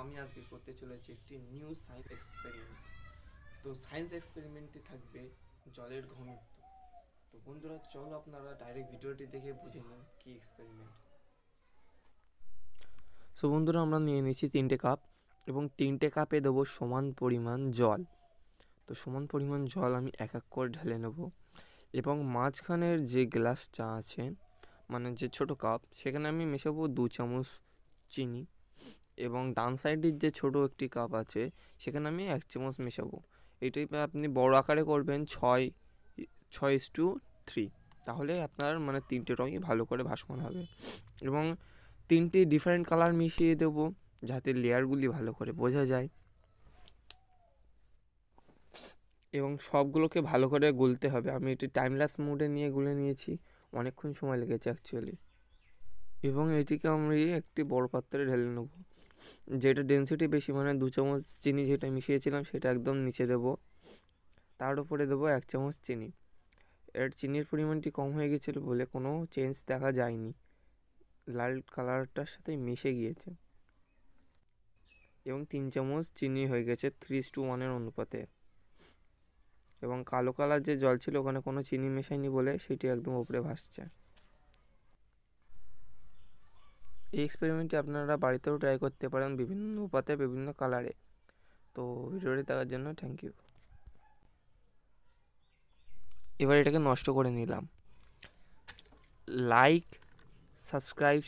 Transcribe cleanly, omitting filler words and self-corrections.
আমি আজকে করতে চলেছি একটি নিউ সায়েন্স এক্সপেরিমেন্ট। তো সায়েন্স এক্সপেরিমেন্টটি থাকবে জলের ঘনত্ব। তো বন্ধুরা, চলো আপনারা ডাইরেক্ট ভিডিওটি দেখে বুঝে নিন কি এক্সপেরিমেন্ট। সো বন্ধুরা, আমরা নিয়ে নিয়েছি 3টে কাপ এবং 3টে কাপে দেবো সমান পরিমাণ জল। তো সমান পরিমাণ জল আমি এক এক করে ঢেলে নেব এবং মাঝখানের যে গ্লাসটা আছে, মানে যে ছোট কাপ, সেখানে আমি মেশাবো 2 চামচ চিনি এবং ডান সাইডের যে ছোট একটি কাপ আছে সেখানে আমি 1 চামচ মেশাবো। এটাই আপনি বড় আকারে করবেন 6:3, তাহলে আপনার মানে 3টে রঙই ভালো করে ভাসমান হবে। এবং 3টে ডিফারেন্ট কালার মিশিয়ে দেবো যাতে লেয়ারগুলি ভালো করে বোঝা যায় এবং সবগুলোকে ভালো করে গুলতে হবে। আমি এটি টাইমল্যাপস মোডে নিয়ে গুলে নিয়েছি, অনেকক্ষণ সময় লেগেছে অ্যাকচুয়ালি। এবং এটিকে আমি একটি বড় পাত্রে ঢেলে নেব, যেটা ডেনসিটি বেশি, মানে 2 চামচ চিনি যেটা মিশিয়েছিলাম সেটা একদম নিচে দেবো, তার উপরে দেবো 1 চামচ চিনি। এর চিনির পরিমাণটি কম হয়ে গেছিলো বলে কোনো চেঞ্জ দেখা যায়নি, লাল কালারটার সাথে মিশে গিয়েছে। এবং 3 চামচ চিনি হয়ে গেছে 3:1 অনুপাতে। এবং কালো কালার যে জল ছিল ওখানে কোনো চিনি মেশায়নি বলে সেটি একদম উপরে ভাসছে। এই এক্সপেরিমেন্টটি আপনারা বাড়িতেও ট্রাই করতে পারেন বিভিন্ন অনুপাতে, বিভিন্ন কালারে। তো ভিডিওটি দেখার জন্য থ্যাংক ইউ। এবার এটাকে নষ্ট করে নিলাম। Like, subscribe,